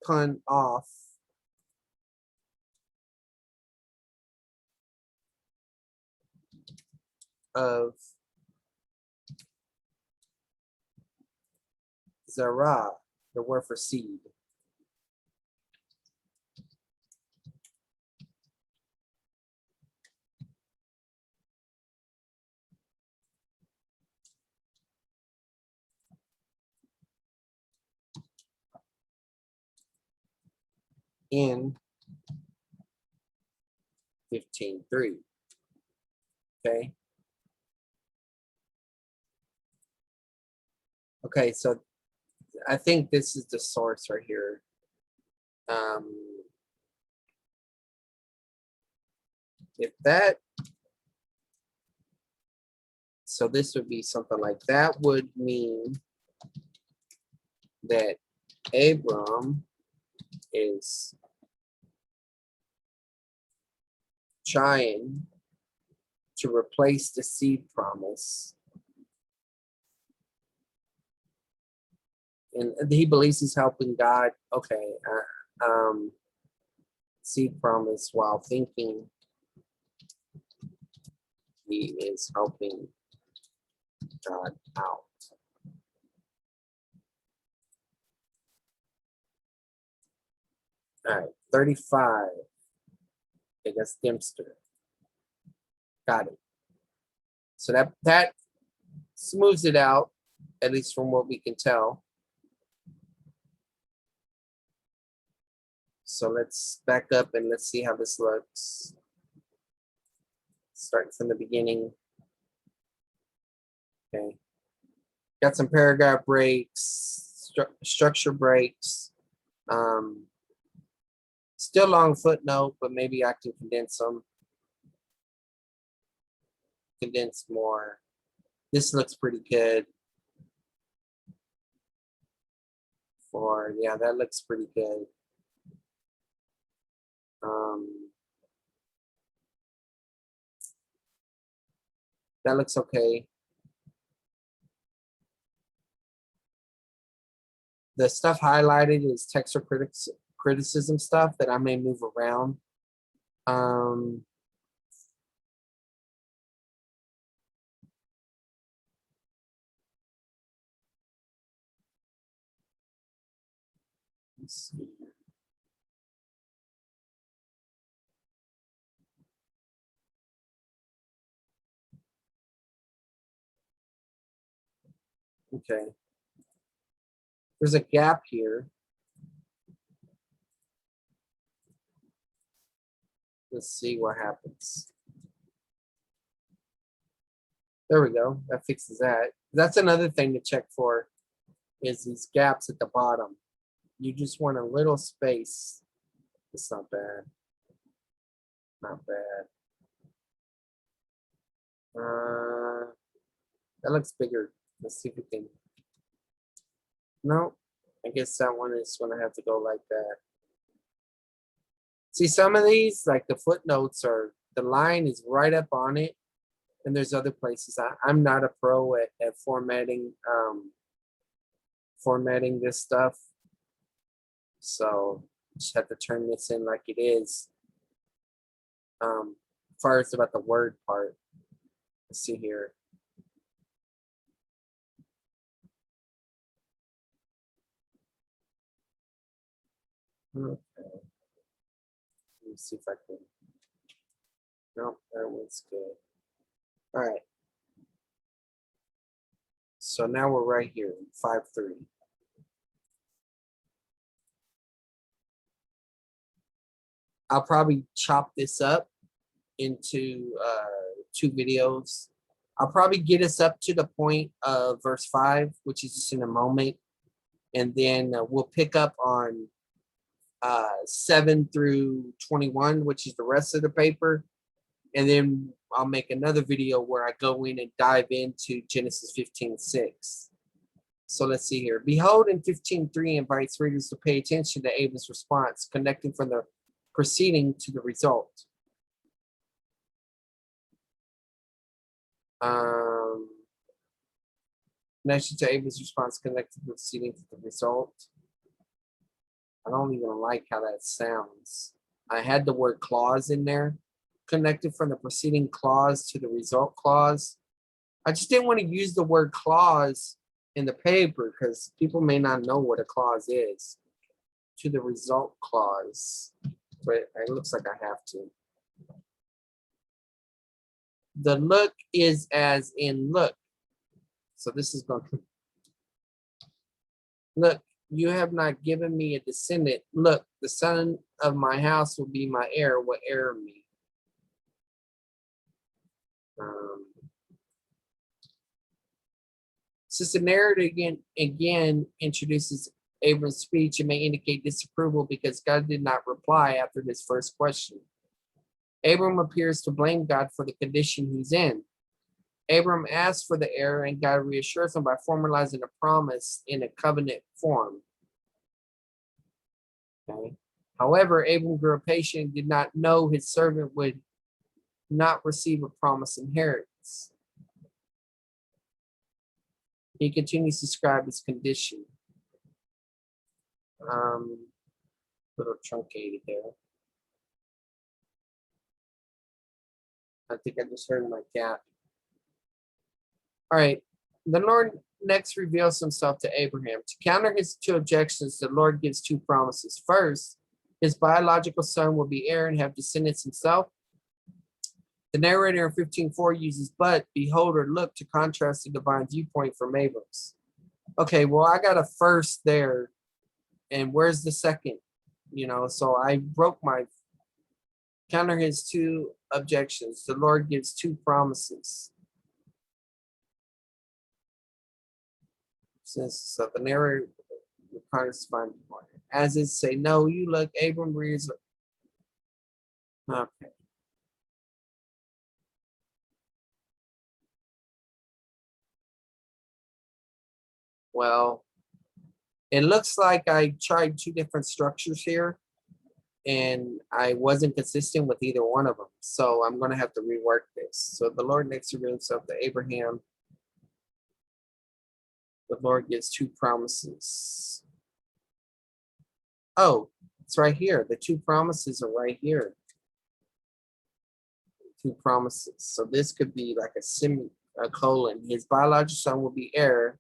pun off of Zara, the word for seed. In 15:3. Okay. Okay, so I think this is the source right here. If that, so this would be something like that would mean that Abram is trying to replace the seed promise. And he believes he's helping God. Okay. Seed promise while thinking he is helping God out. All right, 35. Okay, that's Dempster. Got it. So that smooths it out, at least from what we can tell. So let's back up and let's see how this looks. Starting from the beginning. Okay. Got some paragraph breaks, structure breaks. Still long footnote, but maybe I can condense them. Condense more. This looks pretty good. Yeah, that looks pretty good. That looks okay. The stuff highlighted is text or criticism stuff that I may move around. Let's see. Okay. There's a gap here. Let's see what happens. There we go. That fixes that. That's another thing to check for is these gaps at the bottom. You just want a little space. It's not bad. Not bad. That looks bigger. Let's see if we can. No, I guess that one is going to have to go like that. See, some of these, like the footnotes, are the line is right up on it, and there's other places. I'm not a pro at formatting formatting this stuff, so just have to turn this in like it is. First about the word part. Let's see here. Okay. Let me see if I can. Nope, that one's good. All right. So now we're right here, 5:3. I'll probably chop this up into 2 videos. I'll probably get us up to the point of verse 5, which is just in a moment. And then we'll pick up on 7 through 21, which is the rest of the paper. And then I'll make another video where I go in and dive into Genesis 15:6. So let's see here. Behold, in 15:3 invites readers to pay attention to Abel's response, connecting from the proceeding to the result. Connection to Abel's response, connected to the proceeding to the result. I don't even like how that sounds. I had the word clause in there. Connected from the preceding clause to the result clause. I just didn't want to use the word clause in the paper because people may not know what a clause is. To the result clause, but it looks like I have to. The look is as in look. So this is going to look, you have not given me a descendant. Look, the son of my house will be my heir. What heir me? Since the narrative again introduces Abram's speech, it may indicate disapproval because God did not reply after his first question. Abram appears to blame God for the condition he's in. Abram asks for the heir, and God reassures him by formalizing a promise in a covenant form. Okay. However, Abram grew patient and did not know his servant would not receive a promised inheritance. He continues to describe his condition. Little truncated there. I think I just heard my cat. All right. The Lord next reveals himself to Abraham. To counter his two objections, the Lord gives two promises. First, his biological son will be heir and have descendants himself. The narrator in 15:4 uses but, behold, or look to contrast the divine viewpoint from Abram's. Okay, well, I got a first there. And where's the second? So I broke my counter his two objections. The Lord gives two promises. So the narrator requires to find as it say, no, you look, Abram reads. Okay. Well, it looks like I tried two different structures here and I wasn't consistent with either one of them. So I'm going to have to rework this. So the Lord next revealed himself to Abraham. The Lord gives two promises. Oh, it's right here. The two promises are right here. Two promises. So this could be like a colon. His biological son will be heir.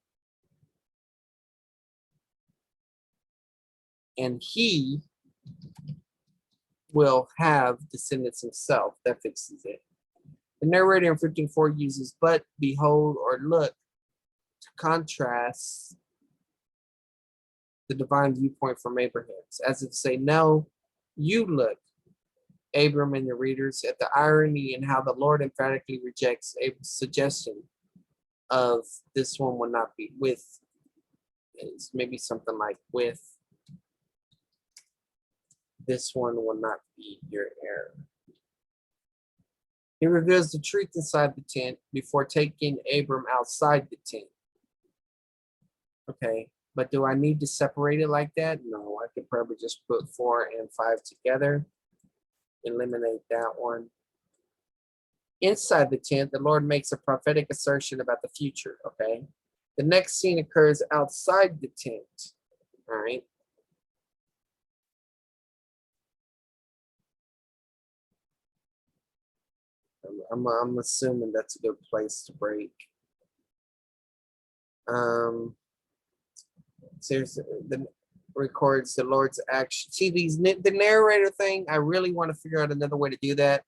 And he will have descendants himself. That fixes it. The narrator in 15:4 uses but, behold, or look to contrast the divine viewpoint from Abraham's, as if to say, no, you look, Abram and the readers, at the irony in how the Lord emphatically rejects Abram's suggestion of this one will not be with. It's maybe something like with. This one will not be your heir. He reveals the truth inside the tent before taking Abram outside the tent. Okay, but do I need to separate it like that? No, I could probably just put 4 and 5 together. Eliminate that one. Inside the tent, the Lord makes a prophetic assertion about the future. Okay, the next scene occurs outside the tent. All right. I'm assuming that's a good place to break. Seriously, the records the Lord's action. See the narrator thing. I really want to figure out another way to do that,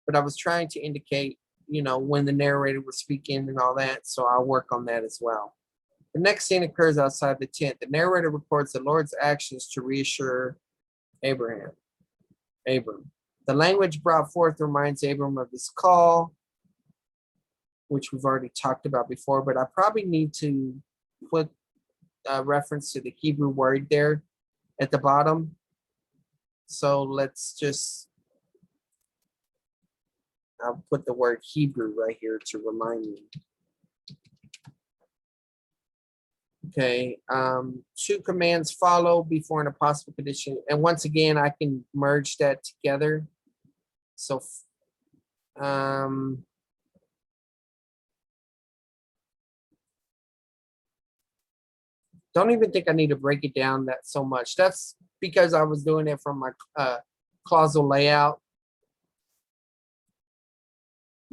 but I was trying to indicate, when the narrator was speaking and all that. So I'll work on that as well. The next scene occurs outside the tent. The narrator records the Lord's actions to reassure Abram. The language brought forth reminds Abram of his call, which we've already talked about before, but I probably need to put a reference to the Hebrew word there at the bottom. So let's I'll put the word Hebrew right here to remind me. Okay, two commands follow before an impossible condition. And once again, I can merge that together. So, don't even think I need to break it down that so much. That's because I was doing it from my clausal layout.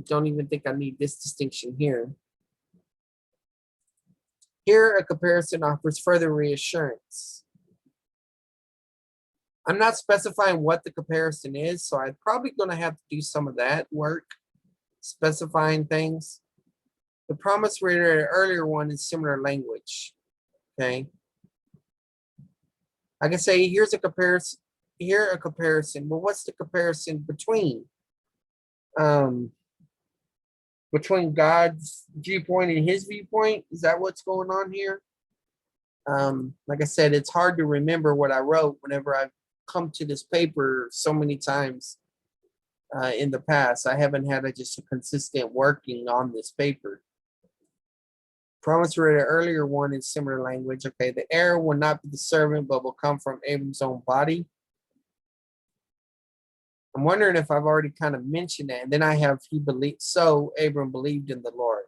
Don't even think I need this distinction here. Here, a comparison offers further reassurance. I'm not specifying what the comparison is, so I'm probably going to have to do some of that work, specifying things. The promise read an earlier one in similar language. Okay. I can say here's a comparison. Here a comparison. Well, what's the comparison between? Between God's viewpoint and his viewpoint? Is that what's going on here? Like I said, it's hard to remember what I wrote whenever I've come to this paper so many times in the past. I haven't had just a consistent working on this paper. Promise read an earlier one in similar language. Okay, the heir will not be the servant, but will come from Abram's own body. I'm wondering if I've already kind of mentioned that. And then I have he believed, so Abram believed in the Lord.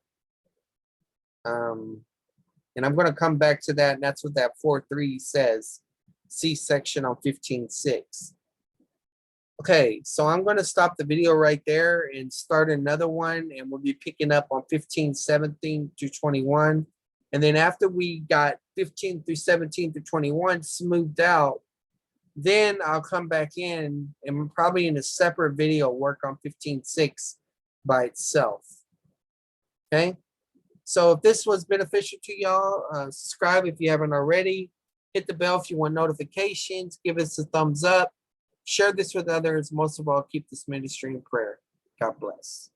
And I'm going to come back to that, and that's what that 4:3 says. See section on 15:6. Okay, so I'm going to stop the video right there and start another one, and we'll be picking up on 15:17 through 21. And then after we got 15 through 17 through 21 smoothed out, then I'll come back in and probably in a separate video work on 15:6 by itself. Okay, so if this was beneficial to y'all, subscribe if you haven't already. Hit the bell if you want notifications. Give us a thumbs up. Share this with others. Most of all, keep this ministry in prayer. God bless.